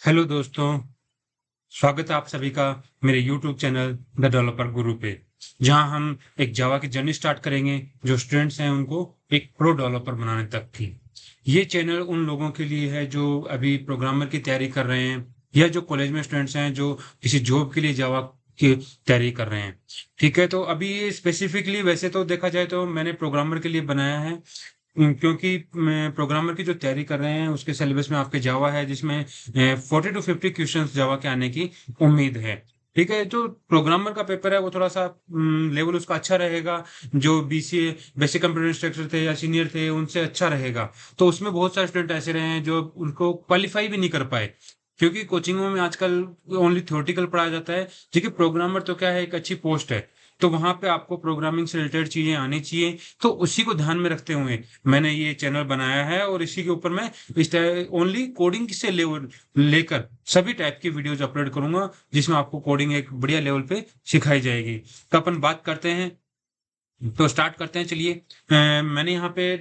Hello दोस्तों, स्वागत है आप सभी का मेरे YouTube चैनल द डेवलपर गुरु पे। जहां हम एक जावा की जर्नी स्टार्ट करेंगे जो स्टूडेंट्स हैं उनको एक प्रो डेवलपर बनाने तक की। ये चैनल उन लोगों के लिए है जो अभी प्रोग्रामर की तैयारी कर रहे हैं या जो कॉलेज में स्टूडेंट्स हैं जो किसी जॉब के लिए जावा की तैयारी कर रहे हैं। ठीक है, तो अभी ये स्पेसिफिकली वैसे तो देखा जाए तो मैंने प्रोग्रामर के लिए बनाया है। क्योंकि प्रोग्रामर की जो तैयारी कर रहे हैं उसके सिलेबस में आपके जावा है जिसमें 40 to 50 क्वेश्चन जावा के आने की उम्मीद है। ठीक है, जो प्रोग्रामर का पेपर है वो थोड़ा सा लेवल उसका अच्छा रहेगा। जो बीसीए बेसिक कंप्यूटर इंस्ट्रक्टर थे या सीनियर थे उनसे अच्छा रहेगा। तो उसमें बहुत सारे स्टूडेंट ऐसे रहे हैं जो उनको क्वालिफाई भी नहीं कर पाए, क्योंकि कोचिंगों में आजकल ओनली थ्योरेटिकल पढ़ाया जाता है। देखिए, प्रोग्रामर तो क्या है, एक अच्छी पोस्ट है, तो वहां पे आपको प्रोग्रामिंग से रिलेटेड चीजें आनी चाहिए। तो उसी को ध्यान में रखते हुए मैंने ये चैनल बनाया है और इसी के ऊपर मैं इस ओनली कोडिंग से लेकर सभी टाइप की वीडियोज अपलोड करूंगा जिसमें आपको कोडिंग एक बढ़िया लेवल पे सिखाई जाएगी। तो अपन बात करते हैं, तो स्टार्ट करते हैं। चलिए, मैंने यहाँ पे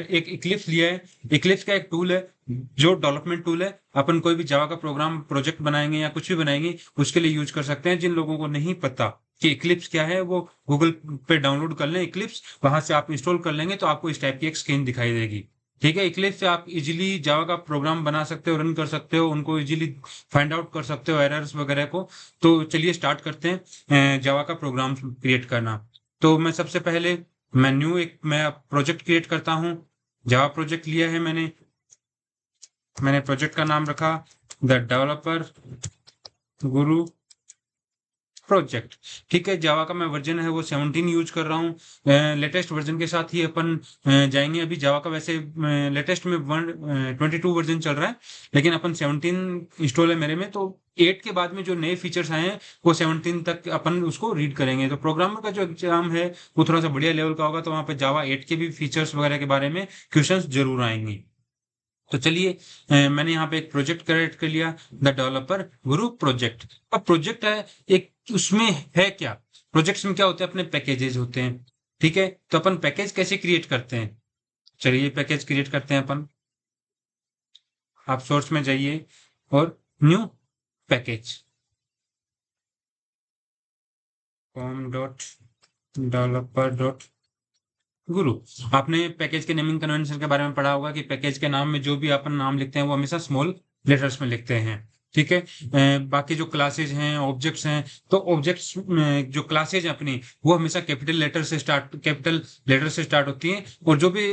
एक इक्लिप्स लिया है। इक्लिप्स का एक टूल है जो डेवलपमेंट टूल है। अपन कोई भी जावा का प्रोग्राम प्रोजेक्ट बनाएंगे या कुछ भी बनाएंगे उसके लिए यूज कर सकते हैं। जिन लोगों को नहीं पता कि इक्लिप्स क्या है वो गूगल पे डाउनलोड कर लें इक्लिप्स, वहां से आप इंस्टॉल कर लेंगे तो आपको इस टाइप की एक स्क्रीन दिखाई देगी। ठीक है, इक्लिप्स से आप इजीली जावा का प्रोग्राम बना सकते हो, रन कर सकते हो, उनको इजीली फाइंड आउट कर सकते हो एरर्स वगैरह को। तो चलिए स्टार्ट करते हैं जावा का प्रोग्राम क्रिएट करना। तो मैं सबसे पहले मैं प्रोजेक्ट क्रिएट करता हूँ। जावा प्रोजेक्ट लिया है मैंने प्रोजेक्ट का नाम रखा द डेवलपर गुरु प्रोजेक्ट। ठीक है, जावा का मैं वर्जन है वो 17 यूज कर रहा हूँ। लेटेस्ट वर्जन के साथ ही अपन जाएंगे। अभी जावा का वैसे लेटेस्ट में 22 वर्जन चल रहा है, लेकिन अपन 17 इंस्टॉल है मेरे में। तो 8 के बाद में जो नए फीचर्स आए हैं वो 17 तक अपन उसको रीड करेंगे। तो प्रोग्रामर का जो एग्जाम है वो थोड़ा सा बढ़िया लेवल का होगा, तो वहाँ पे जावा 8 के भी फीचर्स वगैरह के बारे में क्वेश्चन जरूर आएंगे। तो चलिए, मैंने यहाँ पे एक प्रोजेक्ट क्रिएट कर लिया, द डेवलपर गुरु प्रोजेक्ट। अब प्रोजेक्ट है एक, उसमें है क्या, प्रोजेक्ट्स में क्या होते हैं, अपने पैकेजेस होते हैं। ठीक है, तो अपन पैकेज कैसे क्रिएट करते हैं। चलिए पैकेज क्रिएट करते हैं अपन। आप सोर्स में जाइए और न्यू पैकेज com.developer.guru। आपने पैकेज के नेमिंग कन्वेंशन के बारे में पढ़ा होगा कि पैकेज के नाम में जो भी अपन नाम लिखते हैं वो हमेशा स्मॉल लेटर्स में लिखते हैं। ठीक है, बाकी जो क्लासेज हैं ऑब्जेक्ट्स हैं, तो ऑब्जेक्ट्स जो क्लासेज हैं अपनी वो हमेशा कैपिटल लेटर से स्टार्ट होती हैं। और जो भी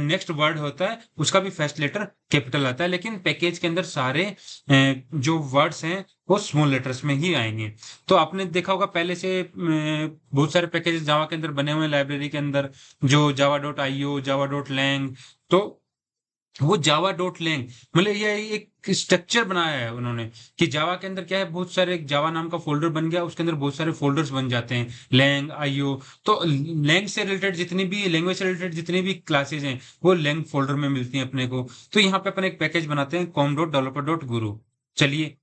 नेक्स्ट वर्ड होता है उसका भी फर्स्ट लेटर कैपिटल आता है। लेकिन पैकेज के अंदर सारे जो वर्ड्स हैं वो स्मॉल लेटर्स में ही आएंगे। तो आपने देखा होगा पहले से बहुत सारे पैकेजेस जावा के अंदर बने हुए हैं लाइब्रेरी के अंदर, जो java.io, java.lang। तो वो java.lang मतलब ये एक स्ट्रक्चर बनाया है उन्होंने कि जावा के अंदर क्या है, बहुत सारे जावा नाम का फोल्डर बन गया, उसके अंदर बहुत सारे फोल्डर्स बन जाते हैं, लैंग आईओ। तो लैंग से रिलेटेड जितनी भी लैंग्वेज से रिलेटेड जितनी भी क्लासेज हैं वो लैंग फोल्डर में मिलती हैं अपने को। तो यहाँ पे अपन एक पैकेज बनाते हैं com.developer.guru। चलिए,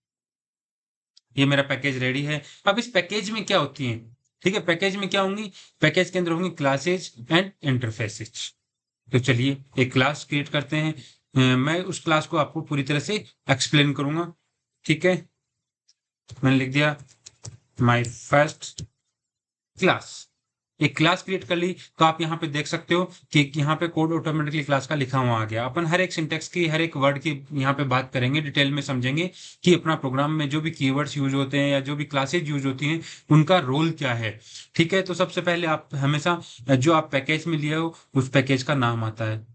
ये मेरा पैकेज रेडी है। अब इस पैकेज में क्या होती है, ठीक है, पैकेज में क्या होंगी, पैकेज के अंदर होंगी क्लासेज एंड इंटरफेसेज। तो चलिए एक क्लास क्रिएट करते हैं। मैं उस क्लास को आपको पूरी तरह से एक्सप्लेन करूंगा। ठीक है, मैंने लिख दिया माय फर्स्ट क्लास। एक क्लास क्रिएट कर ली, तो आप यहाँ पे देख सकते हो कि यहाँ पे कोड ऑटोमेटिकली क्लास का लिखा हुआ आ गया। अपन हर एक सिंटेक्स की, हर एक वर्ड की यहाँ पे बात करेंगे, डिटेल में समझेंगे कि अपना प्रोग्राम में जो भी कीवर्ड्स यूज होते हैं या जो भी क्लासेज यूज होती हैं उनका रोल क्या है। ठीक है, तो सबसे पहले आप हमेशा जो आप पैकेज में लिए हो उस पैकेज का नाम आता है।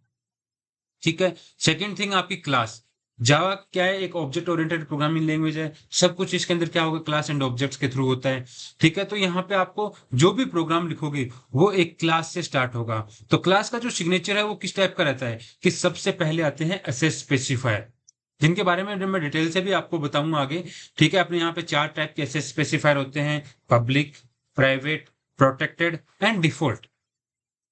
ठीक है, सेकेंड थिंग आपकी क्लास। जावा क्या है, एक ऑब्जेक्ट ओरिएंटेड प्रोग्रामिंग लैंग्वेज है। सब कुछ इसके अंदर क्या होगा, क्लास एंड ऑब्जेक्ट्स के थ्रू होता है। ठीक है, तो यहाँ पे आपको जो भी प्रोग्राम लिखोगे वो एक क्लास से स्टार्ट होगा। तो क्लास का जो सिग्नेचर है वो किस टाइप का रहता है कि सबसे पहले आते हैं एसेस स्पेसिफायर, जिनके बारे में मैं डिटेल से भी आपको बताऊंगा आगे। ठीक है, अपने यहाँ पे 4 टाइप के एसेस स्पेसिफायर होते हैं, public, private, protected and default.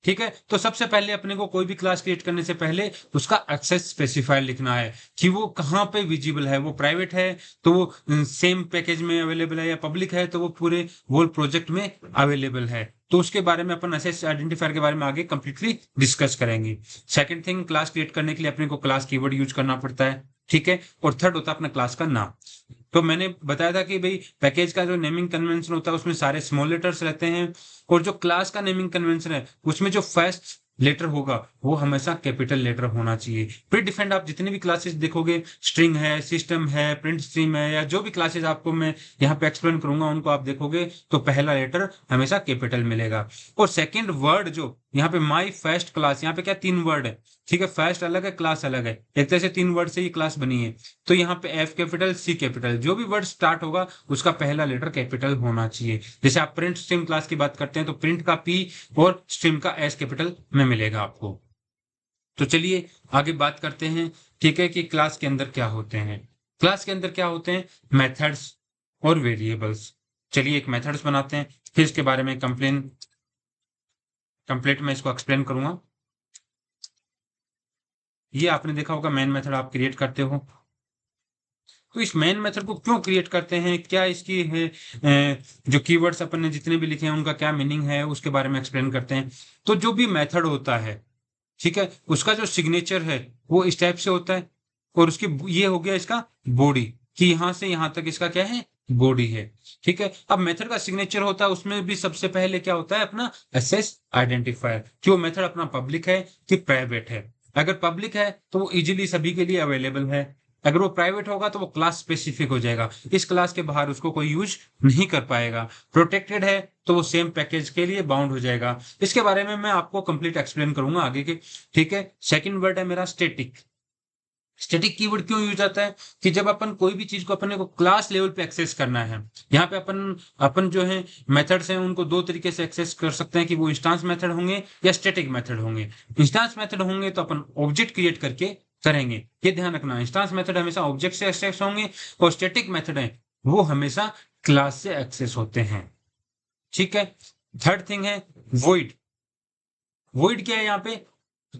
ठीक है, तो सबसे पहले अपने को कोई भी क्लास क्रिएट करने से पहले उसका एक्सेस स्पेसिफायर लिखना है कि वो कहाँ पे विजिबल है। वो प्राइवेट है तो वो सेम पैकेज में अवेलेबल है, या पब्लिक है तो वो पूरे होल प्रोजेक्ट में अवेलेबल है। तो उसके बारे में अपन एसेस आइडेंटिफायर के बारे में आगे कंप्लीटली डिस्कस करेंगे। सेकंड थिंग, क्लास क्रिएट करने के लिए अपने को क्लास कीवर्ड यूज करना पड़ता है। ठीक है, और थर्ड होता है अपना क्लास का नाम। तो मैंने बताया था कि भाई पैकेज का जो नेमिंग कन्वेंशन होता है उसमें सारे स्मॉल लेटर्स रहते हैं, और जो क्लास का नेमिंग कन्वेंशन है उसमें जो फर्स्ट लेटर होगा वो हमेशा कैपिटल लेटर होना चाहिए। प्री डिफाइंड आप जितने भी क्लासेस देखोगे, स्ट्रिंग है, सिस्टम है, प्रिंट स्ट्रीम है, या जो भी क्लासेस आपको मैं यहाँ पे एक्सप्लेन करूंगा उनको आप देखोगे तो पहला लेटर हमेशा कैपिटल मिलेगा। और सेकेंड वर्ड जो यहाँ पे माई फर्स्ट क्लास, यहाँ पे क्या तीन वर्ड है, ठीक है, फर्स्ट अलग है, क्लास अलग है, एक तरह से तीन वर्ड से ये क्लास बनी है। तो यहाँ पे एफ कैपिटल, सी कैपिटल, जो भी वर्ड स्टार्ट होगा उसका पहला लेटर कैपिटल होना चाहिए। जैसे आप प्रिंट स्ट्रीम क्लास की बात करते हैं तो प्रिंट का पी और स्ट्रीम का एस कैपिटल में मिलेगा आपको। तो चलिए आगे बात करते हैं, ठीक है, कि क्लास के अंदर क्या होते हैं। क्लास के अंदर क्या होते हैं, मेथड्स और वेरिएबल्स। चलिए एक मेथड्स बनाते हैं, फिर इसके बारे में कंप्लीट मैं इसको एक्सप्लेन करूंगा। ये आपने देखा होगा मेन मेथड आप क्रिएट करते हो। तो इस मेन मेथड को क्यों क्रिएट करते हैं, क्या इसकी है, जो कीवर्ड्स अपन ने जितने भी लिखे हैं उनका क्या मीनिंग है, उसके बारे में एक्सप्लेन करते हैं। तो जो भी मेथड होता है, ठीक है, उसका जो सिग्नेचर है वो इस टाइप से होता है, और उसकी ये हो गया इसका बॉडी, कि यहां से यहां तक इसका क्या है, बॉडी है। ठीक है, अब मेथड का सिग्नेचर होता है, उसमें भी सबसे पहले क्या होता है, अपना एसएस आइडेंटिफायर, कि वो मेथड अपना पब्लिक है कि प्राइवेट है। अगर पब्लिक है तो वो इजीली सभी के लिए अवेलेबल है, अगर वो प्राइवेट होगा तो वो क्लास स्पेसिफिक हो जाएगा, इस क्लास के बाहर उसको कोई यूज नहीं कर पाएगा। प्रोटेक्टेड है तो वो सेम पैकेज के लिए बाउंड हो जाएगा। इसके बारे में मैं आपको कंप्लीट एक्सप्लेन करूंगा आगे के। ठीक है, सेकंड वर्ड है मेरा स्टैटिक। स्टैटिक कीवर्ड क्यों यूज आता है, कि जब अपन कोई भी चीज को अपने को क्लास लेवल पे एक्सेस करना है, यहाँ पे अपन अपन जो है मेथड्स हैं उनको दो तरीके से एक्सेस कर सकते हैं, कि वो इंस्टांस मेथड होंगे या स्टैटिक मेथड होंगे। इंस्टांस मेथड होंगे तो अपन ऑब्जेक्ट क्रिएट करके करेंगे, ये ध्यान रखना, इंस्टांस मेथड हमेशा ऑब्जेक्ट से एक्सेस होंगे, और स्टैटिक मेथड है वो हमेशा क्लास से एक्सेस होते हैं। ठीक है, थर्ड थिंग है वॉइड। वॉइड क्या है, यहाँ पे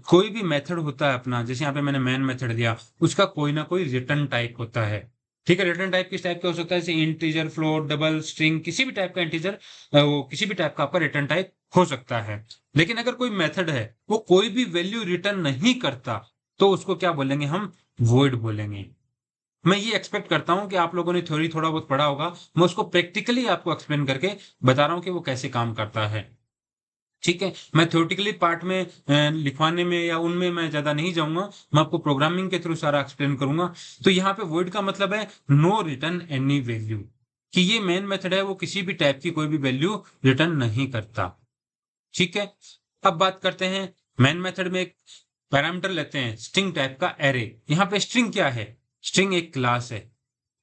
कोई भी मेथड होता है अपना, जैसे यहाँ पे मैंने मेन मेथड दिया, उसका कोई ना कोई रिटर्न टाइप होता है। ठीक है, रिटर्न टाइप किस टाइप का हो सकता है, जैसे इंटीजर, फ्लोट, डबल, स्ट्रिंग, किसी भी टाइप का इंटीजर, वो किसी भी टाइप का आपका रिटर्न टाइप हो सकता है। लेकिन अगर कोई मेथड है वो कोई भी वैल्यू रिटर्न नहीं करता तो उसको क्या बोलेंगे, हम वॉइड बोलेंगे। मैं ये एक्सपेक्ट करता हूं कि आप लोगों ने थ्योरी थोड़ा बहुत पढ़ा होगा, मैं उसको प्रैक्टिकली आपको एक्सप्लेन करके बता रहा हूं कि वो कैसे काम करता है। ठीक है, मैं थ्योरेटिकली पार्ट में लिखवाने में या उनमें मैं ज्यादा नहीं जाऊंगा, मैं आपको प्रोग्रामिंग के थ्रू सारा एक्सप्लेन करूंगा। तो यहाँ पे वॉइड का मतलब है नो रिटर्न एनी वैल्यू, कि ये मेन मेथड है वो किसी भी टाइप की कोई भी वैल्यू रिटर्न नहीं करता। ठीक है, अब बात करते हैं मेन मेथड में एक पैरामीटर लेते हैं स्ट्रिंग टाइप का एरे। यहाँ पे स्ट्रिंग क्या है, स्ट्रिंग एक क्लास है।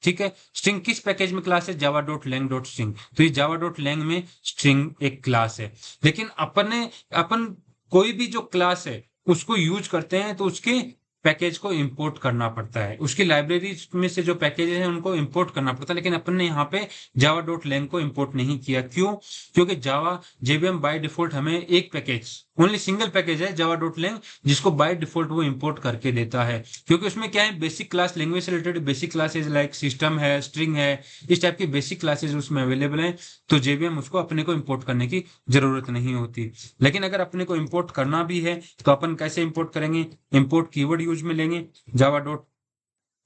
ठीक है, स्ट्रिंग किस पैकेज में क्लास है, Java dot lang dot string, तो ये जावा डॉट लैंग में स्ट्रिंग एक क्लास है। लेकिन अपन कोई भी जो क्लास है उसको यूज करते हैं तो उसके पैकेज को इंपोर्ट करना पड़ता है, उसकी लाइब्रेरी में से जो पैकेजेस हैं उनको इंपोर्ट करना पड़ता है। लेकिन अपन ने यहाँ पे जावा डॉट लैंग को इंपोर्ट नहीं किया, क्यों, क्योंकि जावा जेवीएम बाय डिफॉल्ट हमें एक पैकेज, ओनली सिंगल पैकेज है जावा डॉट लैंग, जिसको बाय डिफॉल्ट वो इंपोर्ट करके देता है। क्योंकि उसमें क्या है, बेसिक क्लास, लैंग्वेज से related basic classes like system है, स्ट्रिंग है, इस टाइप की बेसिक क्लासेज उसमें अवेलेबल हैं। तो जेवीएम उसको अपने को इंपोर्ट करने की जरूरत नहीं होती। लेकिन अगर अपने को इंपोर्ट करना भी है तो अपन कैसे इंपोर्ट करेंगे, इंपोर्ट कीवर्ड यूज में लेंगे, Java dot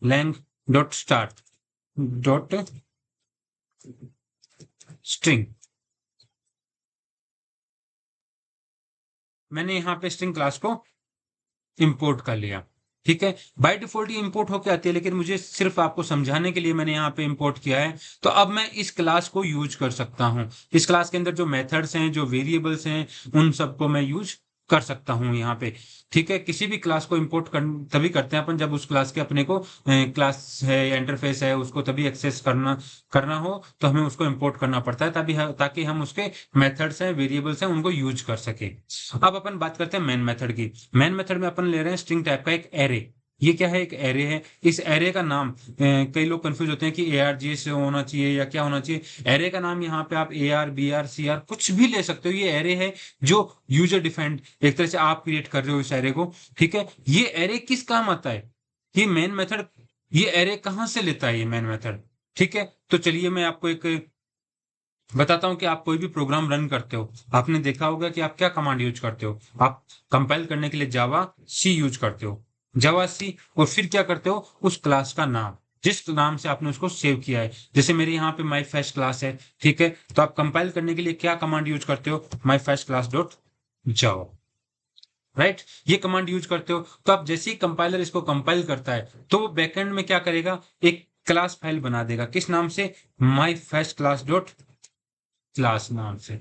lang dot start dot string. मैंने यहाँ पे स्ट्रिंग क्लास को इंपोर्ट कर लिया। ठीक है, बाय डिफॉल्ट ये इंपोर्ट होके आती है, लेकिन मुझे सिर्फ आपको समझाने के लिए मैंने यहाँ पे इंपोर्ट किया है। तो अब मैं इस क्लास को यूज कर सकता हूँ, इस क्लास के अंदर जो मेथड्स हैं, जो वेरिएबल्स हैं, उन सबको मैं यूज कर सकता हूँ यहाँ पे। ठीक है, किसी भी क्लास को इंपोर्ट कर तभी करते हैं अपन जब उस क्लास के अपने को क्लास है या इंटरफेस है उसको तभी एक्सेस करना करना हो तो हमें उसको इंपोर्ट करना पड़ता है, तभी ताकि हम उसके मेथड्स हैं, वेरिएबल्स हैं, उनको यूज कर सके। अब अपन बात करते हैं मेन मेथड की। मेन मेथड में अपन ले रहे हैं स्ट्रिंग टाइप का एक एरे। ये क्या है, एक एरे है। इस एरे का नाम कई लोग कंफ्यूज होते हैं कि ए आर जी से होना चाहिए या क्या होना चाहिए। एरे का नाम यहाँ पे आप A R, B R, C R कुछ भी ले सकते हो। ये एरे है जो यूजर डिफाइंड, एक तरह से आप क्रिएट कर रहे हो इस एरे को। ठीक है, ये एरे किस काम आता है, ये मेन मेथड, ये एरे कहाँ से लेता है ये मेन मेथड। ठीक है, तो चलिए मैं आपको एक बताता हूं कि आप कोई भी प्रोग्राम रन करते हो, आपने देखा होगा कि आप क्या कमांड यूज करते हो, आप कंपाइल करने के लिए जावा सी यूज करते हो। जावा सी, और फिर क्या करते हो, उस क्लास का नाम जिस नाम से आपने उसको सेव किया है। जैसे मेरे यहाँ पे माई फर्स्ट क्लास है, ठीक है, तो आप कंपाइल करने के लिए क्या कमांड यूज करते हो, my first class dot Java, right, ये कमांड यूज करते हो। तो आप जैसे ही कंपाइलर इसको कंपाइल करता है तो वो बैकएंड में क्या करेगा, एक क्लास फाइल बना देगा, किस नाम से, my first class dot class नाम से।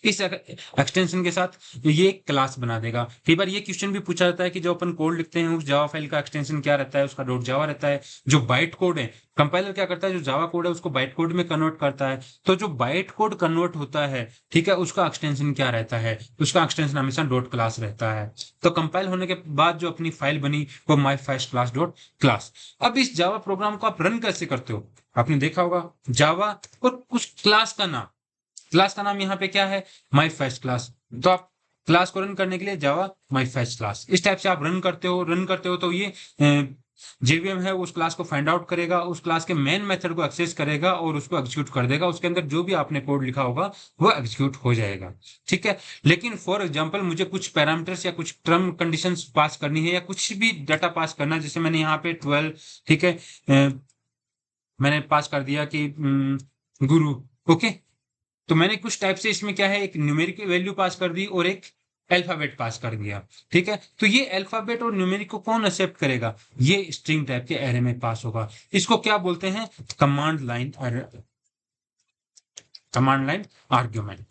इस एक्सटेंशन के साथ ये एक क्लास बना देगा। कई बार ये क्वेश्चन भी पूछा जाता है कि जो अपन कोड लिखते हैं उस जावा फाइल का एक्सटेंशन क्या रहता है, उसका डॉट जावा रहता है। जो बाइट कोड है, कंपाइलर क्या करता है, जो जावा कोड है उसको बाइट कोड में कन्वर्ट करता है। तो जो बाइट कोड कन्वर्ट होता है, ठीक है, उसका एक्सटेंशन क्या रहता है, उसका एक्सटेंशन हमेशा डॉट क्लास रहता है। तो कंपाइल होने के बाद जो अपनी फाइल बनी वो my first class dot class. अब इस जावा प्रोग्राम को आप रन कैसे करते हो, आपने देखा होगा जावा और उस क्लास का नाम, क्लास का नाम यहाँ पे क्या है, माई फर्स्ट क्लास। तो आप क्लास को रन करने के लिए जावा माई फर्स्ट क्लास इस टाइप से आप रन करते हो तो ये जेवीएम है उस क्लास को फाइंड आउट करेगा, उस क्लास के मेन मेथड को एक्सेस करेगा और उसको एग्जीक्यूट कर देगा। उसके अंदर जो भी आपने कोड लिखा होगा वो एग्जीक्यूट हो जाएगा, ठीक है। लेकिन फॉर एग्जांपल मुझे कुछ पैरामीटर्स या कुछ टर्म कंडीशंस पास करनी है या कुछ भी डाटा पास करना, जैसे मैंने यहाँ पे 12, ठीक है, मैंने पास कर दिया कि गुरु, ओके। तो मैंने कुछ टाइप से इसमें क्या है, एक न्यूमेरिक वैल्यू पास कर दी और एक अल्फाबेट पास कर दिया, ठीक है। तो ये अल्फाबेट और न्यूमेरिक को कौन एक्सेप्ट करेगा, ये स्ट्रिंग टाइप के एरे में पास होगा। इसको क्या बोलते हैं, command line, command line argument.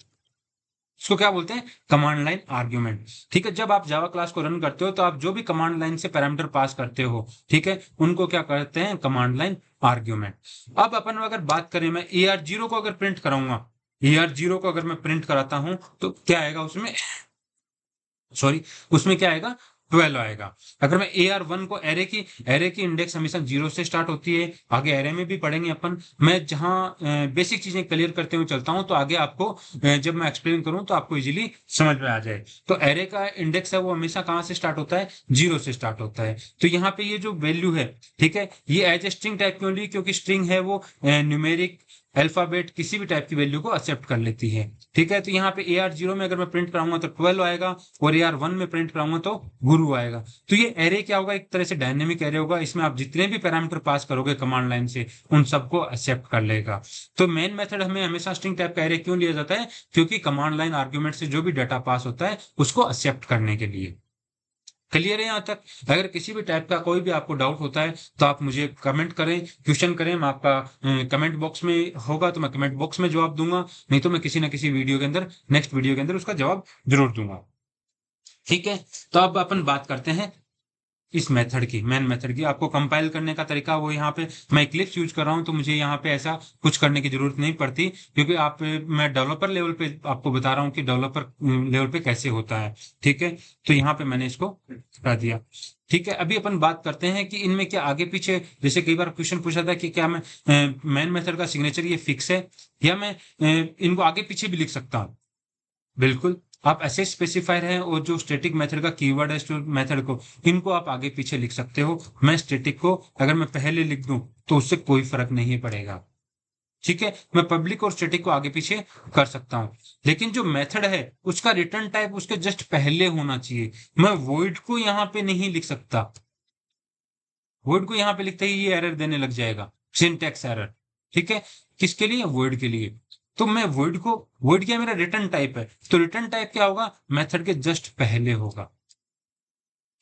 इसको क्या बोलते हैं, कमांड लाइन आर्ग्यूमेंट, ठीक है। जब आप जावा क्लास को रन करते हो तो आप जो भी कमांड लाइन से पैरामीटर पास करते हो, ठीक है, उनको क्या करते हैं, कमांड लाइन आर्ग्यूमेंट। अब अपन अगर बात करें, मैं AR0 को अगर प्रिंट कराऊंगा, AR0 को अगर मैं प्रिंट कराता हूं तो क्या आएगा उसमें, सॉरी, उसमें क्या आएगा, 12 आएगा। अगर मैं AR1 को, एरे की इंडेक्स हमेशा 0 से स्टार्ट होती है, आगे एरे में भी पढ़ेंगे अपन। मैं जहां बेसिक चीजें क्लियर करते हुए चलता हूं तो आगे आपको जब मैं एक्सप्लेन करूं तो आपको इजीली समझ में आ जाए। तो एरे का इंडेक्स है वो हमेशा कहां से स्टार्ट होता है, 0 से स्टार्ट होता है। तो यहाँ पे ये जो वैल्यू है, ठीक है, ये एज ए स्ट्रिंग टाइप क्यों ली, क्योंकि स्ट्रिंग है वो न्यूमेरिक, अल्फाबेट, किसी भी टाइप की वैल्यू को एक्सेप्ट कर लेती है, ठीक है। तो यहाँ पे AR0 में अगर मैं प्रिंट कराऊंगा तो 12 आएगा और AR1 में प्रिंट कराऊंगा तो गुरु आएगा। तो ये एरे क्या होगा, एक तरह से डायनेमिक एरे होगा, इसमें आप जितने भी पैरामीटर पास करोगे कमांड लाइन से उन सबको एक्सेप्ट कर लेगा। तो मेन मेथड हमें हमेशा स्ट्रिंग टाइप का एरे क्यों लिया जाता है, क्योंकि कमांड लाइन आर्ग्यूमेंट से जो भी डाटा पास होता है उसको एक्सेप्ट करने के लिए। क्लियर है यहाँ तक। अगर किसी भी टाइप का कोई भी आपको डाउट होता है तो आप मुझे कमेंट करें, क्वेश्चन करें, मैं आपका कमेंट बॉक्स में होगा तो मैं कमेंट बॉक्स में जवाब दूंगा, नहीं तो मैं किसी ना किसी वीडियो के अंदर, नेक्स्ट वीडियो के अंदर उसका जवाब जरूर दूंगा, ठीक है। तो अब अपन बात करते हैं इस मेथड की, मेन मेथड की। आपको कंपाइल करने का तरीका वो यहाँ पे मैं इक्लिप्स यूज कर रहा हूँ तो मुझे यहाँ पे ऐसा कुछ करने की जरूरत नहीं पड़ती, क्योंकि आप, मैं डेवलपर लेवल पे आपको बता रहा हूँ कि डेवलपर लेवल पे कैसे होता है, ठीक है। तो यहाँ पे मैंने इसको कर दिया, ठीक है। अभी अपन बात करते हैं कि इनमें क्या आगे पीछे, जैसे कई बार क्वेश्चन पूछा था कि क्या मैं मेन मेथड का सिग्नेचर ये फिक्स है या मैं इनको आगे पीछे भी लिख सकता हूँ, बिल्कुल। आप ऐसे स्पेसिफायर हैं और जो स्टैटिक मेथड का कीवर्ड है स्टोर मेथड को, इनको आप आगे पीछे लिख सकते हो। मैं स्टैटिक को अगर मैं पहले लिख दूं तो उससे कोई फर्क नहीं पड़ेगा, ठीक है। मैं पब्लिक और स्टैटिक को आगे पीछे कर सकता हूं, लेकिन जो मेथड है उसका रिटर्न टाइप उसके जस्ट पहले होना चाहिए। मैं वॉइड को यहां पे नहीं लिख सकता, वॉइड को यहां पे लिखते ही ये एरर देने लग जाएगा, सिंटैक्स एरर, ठीक है। किसके लिए, वॉइड के लिए। तो मैं वॉइड क्या मेरा रिटर्न टाइप है, तो रिटर्न टाइप क्या होगा, मेथड के जस्ट पहले होगा,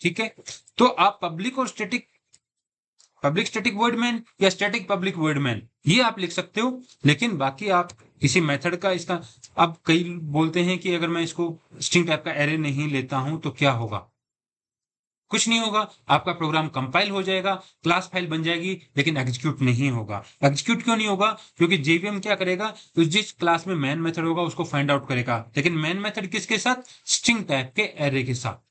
ठीक है। तो आप पब्लिक और static, public static void main या स्टैटिक पब्लिक वॉइड मैन ये आप लिख सकते हो, लेकिन बाकी आप किसी मेथड का इसका, अब कई बोलते हैं कि अगर मैं इसको स्ट्रिंग टाइप का एरे नहीं लेता हूं तो क्या होगा, कुछ नहीं होगा, आपका प्रोग्राम कंपाइल हो जाएगा, क्लास फाइल बन जाएगी, लेकिन एग्जीक्यूट नहीं होगा। एग्जीक्यूट क्यों नहीं होगा, क्योंकि जेवीएम क्या करेगा, तो जिस क्लास में मेन मेथड होगा उसको फाइंड आउट करेगा, लेकिन मेन मेथड किसके साथ, स्ट्रिंग टाइप के एरे के साथ।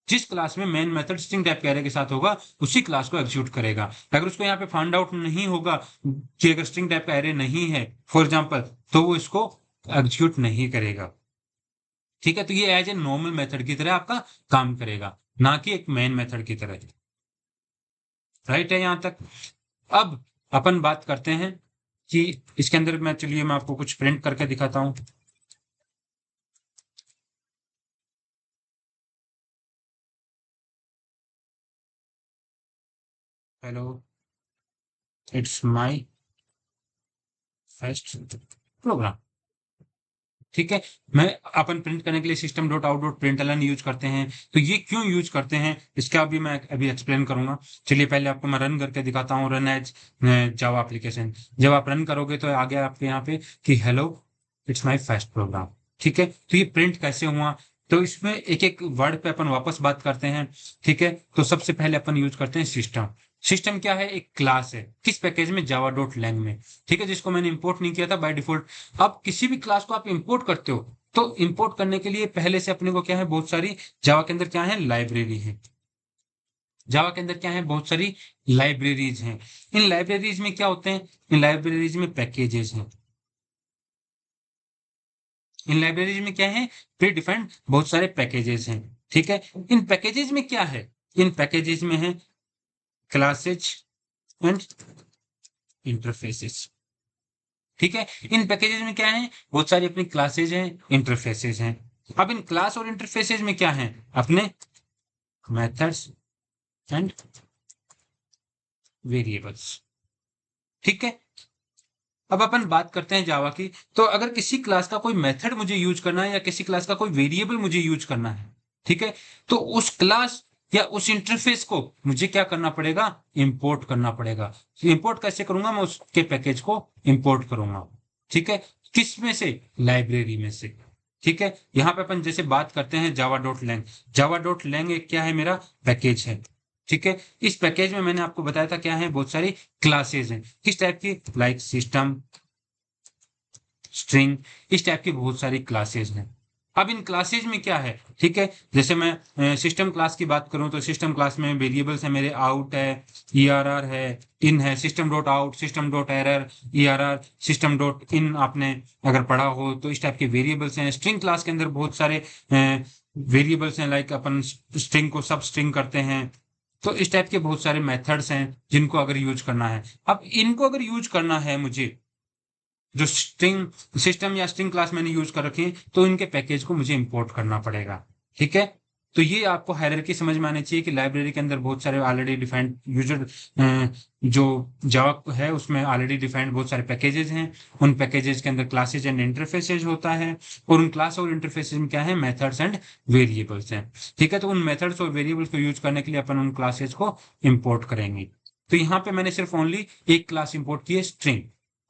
जिस क्लास में मेन मेथड स्ट्रिंग टाइप के एरे के साथ होगा उसी क्लास को एग्जीक्यूट करेगा। अगर उसको यहाँ पे फाइंड आउट नहीं होगा कि अगर स्ट्रिंग टाइप का एरे नहीं है फॉर एग्जाम्पल, तो वो इसको एग्जीक्यूट नहीं करेगा, ठीक है। तो ये एज ए नॉर्मल मेथड की तरह आपका काम करेगा, ना कि एक मेन मेथड की तरह, राइट है यहाँ तक। अब अपन बात करते हैं कि इसके अंदर मैं, चलिए मैं आपको कुछ प्रिंट करके दिखाता हूँ। Hello it's my first program. ठीक है। मैं अपन प्रिंट करने के लिए system dot out dot println use करते हैं। तो ये क्यों यूज करते हैं इसका भी मैं अभी एक्सप्लेन करूंगा। चलिए पहले आपको मैं रन करके दिखाता हूँ, रन एज जावा एप्लीकेशन। जब आप रन करोगे तो आगे आपके यहाँ पे कि hello it's my first program. ठीक है, तो ये प्रिंट कैसे हुआ, तो इसमें एक एक वर्ड पे अपन वापस बात करते हैं। ठीक है, तो सबसे पहले अपन यूज करते हैं सिस्टम। सिस्टम क्या है, एक क्लास है किस पैकेज में, जावा डॉट लैंग में। ठीक है, जिसको मैंने इंपोर्ट नहीं किया था बाय डिफॉल्ट। अब किसी भी क्लास को आप इंपोर्ट करते हो तो इंपोर्ट करने के लिए पहले से अपने को क्या है, बहुत सारी जावा के अंदर क्या है, लाइब्रेरी है। जावा के अंदर क्या है, बहुत सारी लाइब्रेरीज हैं। इन लाइब्रेरीज में क्या होते हैं, इन लाइब्रेरीज में पैकेजेस हैं। इन लाइब्रेरीज में क्या है, प्री डिफाइंड बहुत सारे पैकेजेस हैं। ठीक है, इन पैकेजेस में क्या है, इन पैकेजेस में है क्लासेज एंड इंटरफेसेस। ठीक है, इन पैकेजेस में क्या है, बहुत सारी अपनी क्लासेज हैं, इंटरफेसेस हैं। अब इन क्लास और इंटरफेसेस में क्या है, अपने मेथड्स एंड वेरिएबल्स। ठीक है, अब अपन बात करते हैं जावा की। तो अगर किसी क्लास का कोई मेथड मुझे यूज करना है या किसी क्लास का कोई वेरिएबल मुझे यूज करना है, ठीक है, तो उस क्लास या उस इंटरफेस को मुझे क्या करना पड़ेगा, इंपोर्ट करना पड़ेगा। इंपोर्ट कैसे करूंगा, मैं उसके पैकेज को इंपोर्ट करूंगा। ठीक है, किस में से, लाइब्रेरी में से। ठीक है, यहां पे अपन जैसे बात करते हैं Java dot lang. Java dot lang एक क्या है, मेरा पैकेज है। ठीक है, इस पैकेज में मैंने आपको बताया था क्या है, बहुत सारी क्लासेस हैं। किस टाइप की, लाइक सिस्टम, स्ट्रिंग, इस टाइप की बहुत सारी क्लासेस हैं। अब इन क्लासेज में क्या है, ठीक है, जैसे मैं सिस्टम क्लास की बात करूं तो सिस्टम क्लास में वेरिएबल्स है मेरे, आउट है, ईआरआर है, इन है, system dot out, system dot error, ERR, system dot in, आपने अगर पढ़ा हो तो इस टाइप के वेरिएबल्स हैं। स्ट्रिंग क्लास के अंदर बहुत सारे वेरिएबल्स हैं, लाइक अपन स्ट्रिंग को सब स्ट्रिंग करते हैं। तो इस टाइप के बहुत सारे मेथड्स हैं जिनको अगर यूज करना है। अब इनको अगर यूज करना है मुझे, जो स्ट्रिंग सिस्टम या स्ट्रिंग क्लास मैंने यूज कर रखी है, तो इनके पैकेज को मुझे इंपोर्ट करना पड़ेगा। ठीक है, तो ये आपको हायरार्की समझ में आनी चाहिए कि लाइब्रेरी के अंदर बहुत सारे ऑलरेडी डिफाइंड यूजर, जो जावा है उसमें ऑलरेडी डिफाइंड बहुत सारे पैकेजेस हैं। उन पैकेजेस के अंदर क्लासेज एंड इंटरफेसेज होता है, और उन क्लास और इंटरफेसेज में क्या है, मेथड्स एंड वेरिएबल्स हैं। ठीक है, तो उन मेथड्स और वेरिएबल्स को यूज करने के लिए अपन उन क्लासेज को इंपोर्ट करेंगे। तो यहाँ पे मैंने सिर्फ ओनली एक क्लास इंपोर्ट की है, स्ट्रिंग।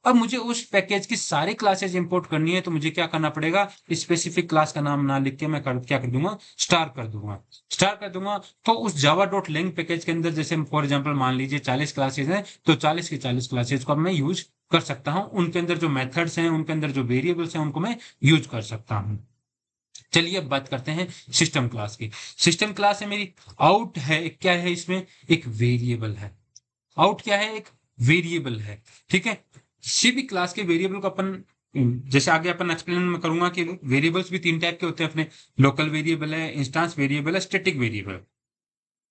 अब मुझे उस पैकेज की सारी क्लासेज इंपोर्ट करनी है, तो मुझे क्या करना पड़ेगा, स्पेसिफिक क्लास का नाम ना लिख के मैं क्या कर दूंगा, स्टार कर दूंगा। स्टार कर दूंगा तो उस जावा डॉट लिंक पैकेज के अंदर, जैसे फॉर एग्जांपल मान लीजिए 40 क्लासेज हैं, तो 40 की 40 क्लासेज को अब मैं यूज कर सकता हूं। उनके अंदर जो मेथड्स हैं, उनके अंदर जो वेरिएबल्स हैं, उनको मैं यूज कर सकता हूं। चलिए अब बात करते हैं सिस्टम क्लास की। सिस्टम क्लास है मेरी, आउट है, क्या है इसमें, एक वेरिएबल है। आउट क्या है, एक वेरिएबल है। ठीक है, किसी भी क्लास के वेरिएबल को अपन, जैसे आगे अपन एक्सप्लेन में करूंगा कि वेरिएबल्स भी तीन टाइप के होते हैं अपने, लोकल वेरिएबल है, इंस्टेंस वेरिएबल है, स्टैटिक वेरिएबल।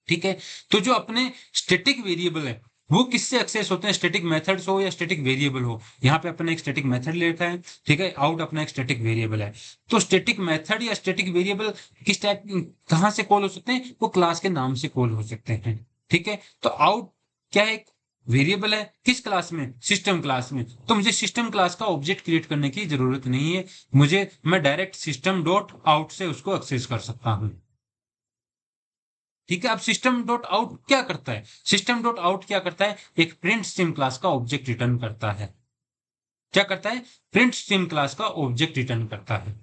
ठीक है, तो जो अपने स्टैटिक वेरिएबल है वो किससे एक्सेस होते हैं, स्टैटिक मेथड्स हो या स्टैटिक वेरिएबल हो। यहाँ पे अपने एक स्टैटिक मेथड ले रखा है। ठीक है, आउट अपना एक स्टैटिक वेरिएबल है। तो स्टैटिक मेथड या स्टैटिक वेरिएबल किस टाइप, कहां से कॉल हो सकते हैं, वो क्लास के नाम से कॉल हो सकते हैं। ठीक है, तो आउट क्या है, वेरिएबल है, किस क्लास में, सिस्टम क्लास में। तो मुझे सिस्टम क्लास का ऑब्जेक्ट क्रिएट करने की जरूरत नहीं है, मैं डायरेक्ट सिस्टम डॉट आउट से उसको एक्सेस कर सकता हूं। ठीक है, अब सिस्टम डॉट आउट क्या करता है, सिस्टम डॉट आउट क्या करता है, एक प्रिंट स्ट्रीम क्लास का ऑब्जेक्ट रिटर्न करता है। क्या करता है, प्रिंट स्ट्रीम क्लास का ऑब्जेक्ट रिटर्न करता है।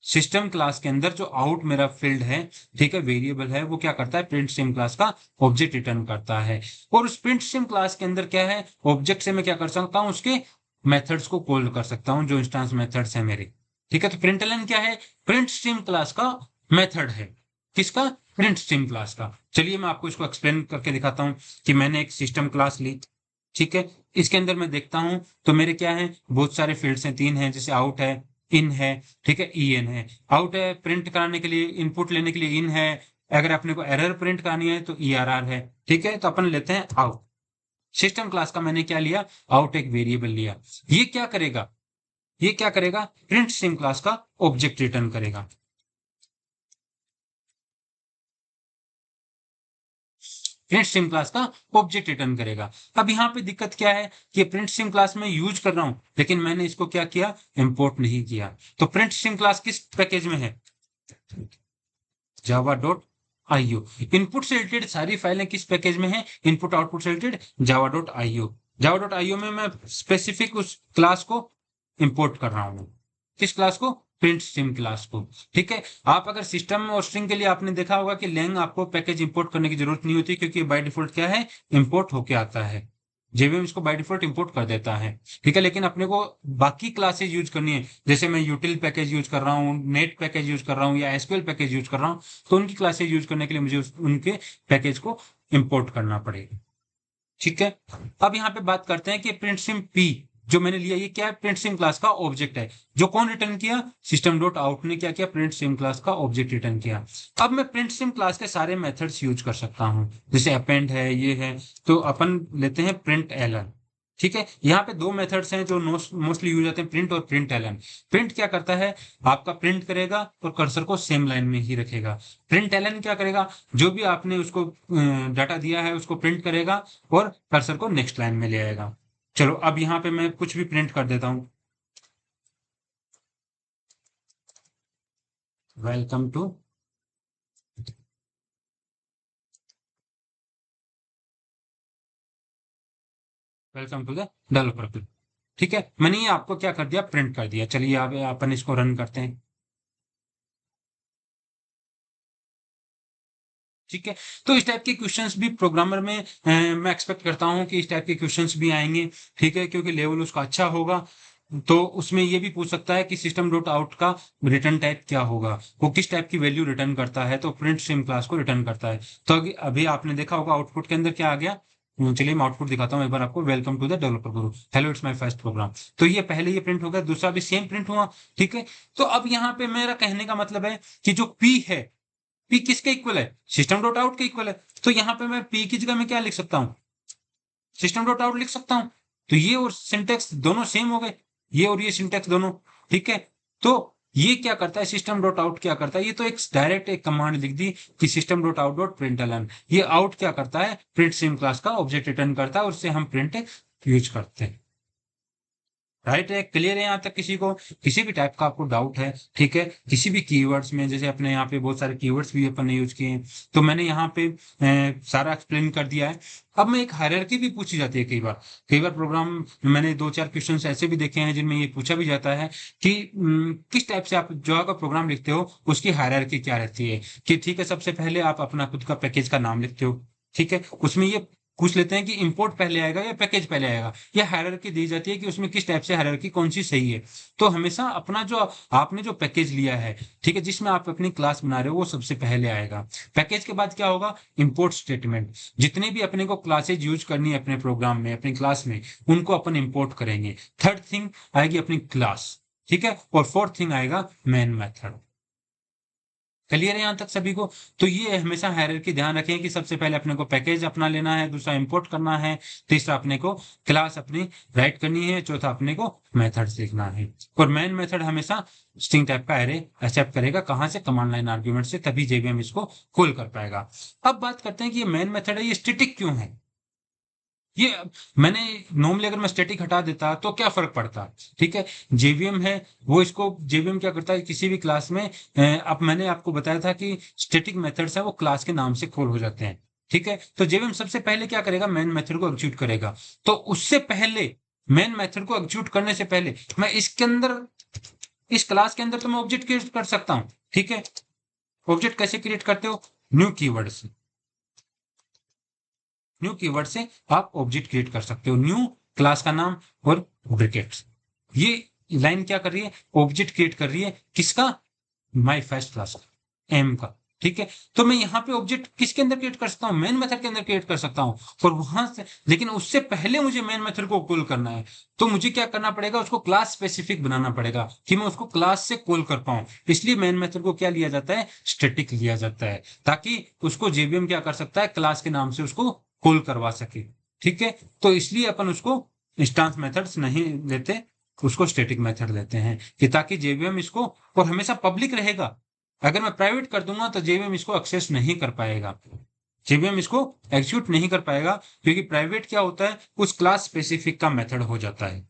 सिस्टम क्लास के अंदर जो आउट मेरा फील्ड है, ठीक है, वेरिएबल है, वो क्या करता है, प्रिंट स्ट्रीम क्लास का ऑब्जेक्ट रिटर्न करता है। और उस प्रिंट स्ट्रीम क्लास के अंदर क्या है, ऑब्जेक्ट से मैं क्या कर सकता हूं, उसके मेथड्स को कॉल कर सकता हूं, जो इंस्टेंस मेथड्स है मेरे। ठीक है, तो प्रिंटलन क्या है, प्रिंट स्ट्रीम क्लास का मेथड है। किसका, प्रिंट स्ट्रीम क्लास का। चलिए मैं आपको इसको एक्सप्लेन करके दिखाता हूं कि मैंने एक सिस्टम क्लास ली। ठीक है, इसके अंदर मैं देखता हूं तो मेरे क्या है, बहुत सारे फील्ड्स हैं, तीन हैं, जैसे आउट है, इन है, ठीक है, ई एन है। आउट है, प्रिंट कराने के लिए, इनपुट लेने के लिए इन है। अगर अपने को एरर प्रिंट करानी है तो ई आर आर है। ठीक है, तो अपन लेते हैं आउट। सिस्टम क्लास का मैंने क्या लिया, आउट एक वेरिएबल लिया। ये क्या करेगा, ये क्या करेगा, प्रिंट स्ट्रीम क्लास का ऑब्जेक्ट रिटर्न करेगा। प्रिंट स्ट्रीम क्लास का ऑब्जेक्ट रिटर्न करेगा। अब यहाँ पे दिक्कत क्या है कि प्रिंट स्ट्रीम क्लास में यूज कर रहा हूँ, लेकिन मैंने इसको क्या किया, इंपोर्ट नहीं किया। तो प्रिंट स्ट्रीम क्लास किस पैकेज में है, java.io। इनपुट से रिलेटेड सारी फाइलें किस पैकेज में है, इनपुट आउटपुट से रिलेटेड java.io। java.io में मैं स्पेसिफिक उस क्लास को इंपोर्ट कर रहा हूँ, किस क्लास को, प्रिंट स्ट्रीम क्लास को। ठीक है, आप अगर सिस्टम और स्ट्रिंग के लिए आपने देखा होगा कि लैंग आपको पैकेज इंपोर्ट करने की जरूरत नहीं होती, क्योंकि बाय डिफॉल्ट क्या है, इंपोर्ट होके आता है। जेवीएम इसको बाय डिफॉल्ट इंपोर्ट कर देता है। ठीक है, लेकिन अपने को बाकी क्लासेज यूज करनी है, जैसे मैं यूटिल पैकेज यूज कर रहा हूँ, नेट पैकेज यूज कर रहा हूँ, या एसक्यूएल पैकेज यूज कर रहा हूँ, तो उनकी क्लासेज यूज करने के लिए मुझे उनके पैकेज को इंपोर्ट करना पड़ेगा। ठीक है, अब यहाँ पे बात करते हैं कि प्रिंट स्ट्रीम पी जो मैंने लिया, ये क्या है, प्रिंट स्ट्रीम क्लास का ऑब्जेक्ट है। जो कौन रिटर्न किया, सिस्टम डॉट आउट ने क्या किया, प्रिंट स्ट्रीम क्लास का ऑब्जेक्ट रिटर्न किया। अब मैं प्रिंट स्ट्रीम क्लास के सारे मेथड्स यूज कर सकता हूँ, जैसे अपेंड है, ये है, तो अपन लेते हैं प्रिंट एलन। ठीक है, यहाँ पे दो मेथड्स हैं जो मोस्टली यूज होते हैं, प्रिंट और प्रिंट एलन। प्रिंट क्या करता है, आपका प्रिंट करेगा और कर्सर को सेम लाइन में ही रखेगा। प्रिंट एलन क्या करेगा, जो भी आपने उसको डाटा दिया है उसको प्रिंट करेगा और कर्सर को नेक्स्ट लाइन में ले आएगा। चलो अब यहाँ पे मैं कुछ भी प्रिंट कर देता हूँ, वेलकम टू द डेवलपर। ठीक है, मैंने ये आपको क्या कर दिया, प्रिंट कर दिया। चलिए अब अपन इसको रन करते हैं। ठीक है, तो इस टाइप के क्वेश्चंस भी प्रोग्रामर में मैं एक्सपेक्ट करता हूं कि इस टाइप के क्वेश्चंस भी आएंगे। ठीक है, क्योंकि लेवल उसका अच्छा होगा, तो उसमें ये भी पूछ सकता है कि सिस्टम डॉट आउट का रिटर्न टाइप क्या होगा, वो किस टाइप की वैल्यू रिटर्न करता है, तो प्रिंट स्ट्रीम क्लास को रिटर्न करता है। तो अभी आपने देखा होगा आउटपुट के अंदर क्या आ गया। चलिए मैं आउटपुट दिखाता हूँ एक बार आपको, welcome to the developer group, hello it's my first program. तो ये पहले ये प्रिंट हो गया, दूसरा भी सेम प्रिंट हुआ। ठीक है, तो अब यहाँ पे मेरा कहने का मतलब है कि जो पी है, पी किसके इक्वल है, सिस्टम डॉट आउट के इक्वल है। तो यहाँ पे मैं पी की जगह में क्या लिख सकता हूँ, सिस्टम डॉट आउट लिख सकता हूँ। तो ये और सिंटेक्स दोनों सेम हो गए, ये और ये सिंटेक्स दोनों। ठीक है, तो ये क्या करता है, सिस्टम डॉट आउट क्या करता है, ये तो एक डायरेक्ट एक कमांड लिख दी कि system dot out dot println. ये आउट क्या करता है, प्रिंट सेम क्लास का ऑब्जेक्ट रिटर्न करता है, और उससे हम प्रिंट यूज करते हैं। राइट है, क्लियर है यहाँ तक किसी को, किसी भी टाइप का आपको डाउट है। ठीक है, किसी भी कीवर्ड्स में, जैसे अपने यहाँ पे बहुत सारे कीवर्ड्स भी अपन ने यूज किए हैं, तो मैंने यहाँ पे सारा एक्सप्लेन कर दिया है। अब मैं एक हायरार्की भी पूछी जाती है कई बार प्रोग्राम में मैंने दो चार क्वेश्चंस ऐसे भी देखे हैं जिनमें ये पूछा भी जाता है कि किस टाइप से आप जो का प्रोग्राम लिखते हो उसकी हायरार्की क्या रहती है। कि ठीक है, सबसे पहले आप अपना खुद का पैकेज का नाम लिखते हो। ठीक है, उसमें ये पूछ लेते हैं कि इंपोर्ट पहले आएगा या पैकेज पहले आएगा, या हायरार्की दी जाती है कि उसमें किस टाइप से हायरार्की कौन सी सही है। तो हमेशा अपना जो आपने जो पैकेज लिया है, ठीक है, जिसमें आप अपनी क्लास बना रहे हो, वो सबसे पहले आएगा। पैकेज के बाद क्या होगा, इंपोर्ट स्टेटमेंट। जितने भी अपने को क्लासेज यूज करनी है अपने प्रोग्राम में, अपनी क्लास में, उनको अपन इंपोर्ट करेंगे। थर्ड थिंग आएगी अपनी क्लास। ठीक है, और फोर्थ थिंग आएगा मेन मेथड। क्लियर है यहाँ तक सभी को। तो ये हमेशा हायरार्की ध्यान रखें कि सबसे पहले अपने को पैकेज अपना लेना है, दूसरा इंपोर्ट करना है, तीसरा अपने को क्लास अपनी राइट करनी है, चौथा अपने को मेथड सीखना है। और मेन मेथड हमेशा स्ट्रिंग टाइप का एरे एक्सेप्ट करेगा, कहां से, कमांड लाइन आर्ग्यूमेंट से, तभी जेवीएम इसको कॉल कर पाएगा। अब बात करते हैं कि ये मेन मेथड है, ये स्टैटिक क्यों है। ये मैंने नॉर्मली अगर मैं स्टैटिक हटा देता तो क्या फर्क पड़ता। ठीक है, जेवीएम है, वो इसको जेवीएम क्या करता है, किसी भी क्लास में अब मैंने आपको बताया था कि स्टैटिक मेथड्स है वो क्लास के नाम से कॉल हो जाते हैं। ठीक है, तो जेवीएम सबसे पहले क्या करेगा, मेन मेथड को एग्जीक्यूट करेगा। तो उससे पहले, मेन मेथड को एग्जीक्यूट करने से पहले, मैं इसके अंदर, इस क्लास के अंदर तो मैं ऑब्जेक्ट क्रिएट कर सकता हूं। ठीक है, ऑब्जेक्ट कैसे क्रिएट करते हो, न्यू कीवर्ड से। न्यू कीवर्ड से आप ऑब्जेक्ट क्रिएट कर सकते हो, न्यू क्लास का नाम और ब्रैकेट्स। ये लाइन क्या कर रही है, ऑब्जेक्ट क्रिएट कर रही है, किसका, माय फर्स्ट क्लास का, एम का। ठीक है, तो मैं यहाँ पे ऑब्जेक्ट किसके अंदर क्रिएट कर सकता हूँ, मेन मेथड के अंदर क्रिएट कर सकता हूँ। और वहां से, लेकिन उससे पहले मुझे मेन मेथड को कॉल करना है, तो मुझे क्या करना पड़ेगा, उसको क्लास स्पेसिफिक बनाना पड़ेगा कि मैं उसको क्लास से कॉल कर पाऊं। इसलिए मेन मेथड को क्या लिया जाता है, स्टैटिक लिया जाता है, ताकि उसको जेवीएम क्या कर सकता है, क्लास के नाम से उसको कॉल करवा सके। ठीक है, तो इसलिए अपन उसको इंस्टांस मेथड्स नहीं लेते, उसको स्टैटिक मेथड लेते हैं, कि ताकि जेवीएम इसको, और हमेशा पब्लिक रहेगा। अगर मैं प्राइवेट कर दूंगा तो जेवीएम इसको एक्सेस नहीं कर पाएगा। जेवीएम इसको एग्जीक्यूट नहीं कर पाएगा, क्योंकि प्राइवेट क्या होता है, उस क्लास स्पेसिफिक का मेथड हो जाता है।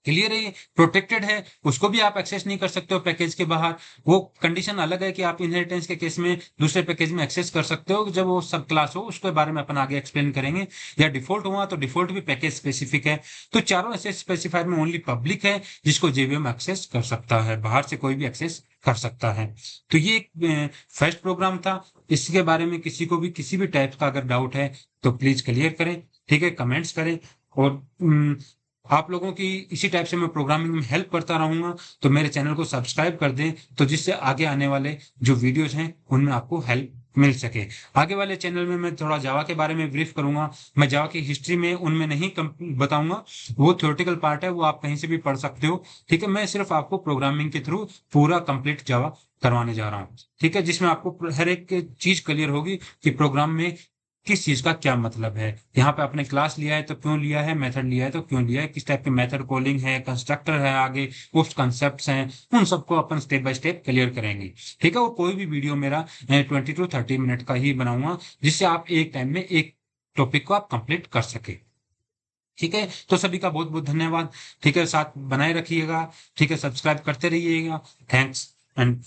क्लियर है, ये प्रोटेक्टेड है, उसको भी आप एक्सेस नहीं कर सकते हो पैकेज के बाहर। वो कंडीशन अलग है कि आप इनहेरिटेंस के केस में दूसरे पैकेज में एक्सेस कर सकते हो जब वो सब क्लास हो, उसके बारे में अपन आगे एक्सप्लेन करेंगे। या डिफॉल्ट हुआ तो डिफॉल्ट भी पैकेज स्पेसिफिक है। तो चारों एक्सेस स्पेसिफायर में ओनली पब्लिक है जिसको जेवीएम एक्सेस कर सकता है, बाहर से कोई भी एक्सेस कर सकता है। तो ये एक फर्स्ट प्रोग्राम था। इसके बारे में किसी को भी किसी भी टाइप का अगर डाउट है तो प्लीज क्लियर करें, ठीक है, कमेंट्स करें। और आप लोगों की इसी टाइप से मैं प्रोग्रामिंग में हेल्प करता रहूंगा, तो मेरे चैनल को सब्सक्राइब कर दें, तो जिससे आगे आने वाले जो वीडियोस हैं उनमें आपको हेल्प मिल सके। आगे वाले चैनल में मैं थोड़ा जावा के बारे में ब्रीफ करूंगा। मैं जावा की हिस्ट्री में उनमें नहीं बताऊंगा, वो थ्योरेटिकल पार्ट है, वो आप कहीं से भी पढ़ सकते हो। ठीक है, मैं सिर्फ आपको प्रोग्रामिंग के थ्रू पूरा कंप्लीट जावा करवाने जा रहा हूँ। ठीक है, जिसमें आपको हर एक चीज क्लियर होगी कि प्रोग्राम में किस चीज का क्या मतलब है। यहाँ पे आपने क्लास लिया है तो क्यों लिया है, मेथड लिया है तो क्यों लिया है, किस टाइप के मेथड कॉलिंग है, कंस्ट्रक्टर है, आगे पोस्ट कॉन्सेप्ट्स हैं, उन सबको अपन स्टेप बाय स्टेप क्लियर करेंगे। ठीक है, और कोई भी वीडियो मेरा 20 to 30 मिनट का ही बनाऊंगा, जिससे आप एक टाइम में एक टॉपिक को आप कंप्लीट कर सके। ठीक है, तो सभी का बहुत बहुत धन्यवाद। ठीक है, साथ बनाए रखिएगा। ठीक है, सब्सक्राइब करते रहिएगा। Thanks and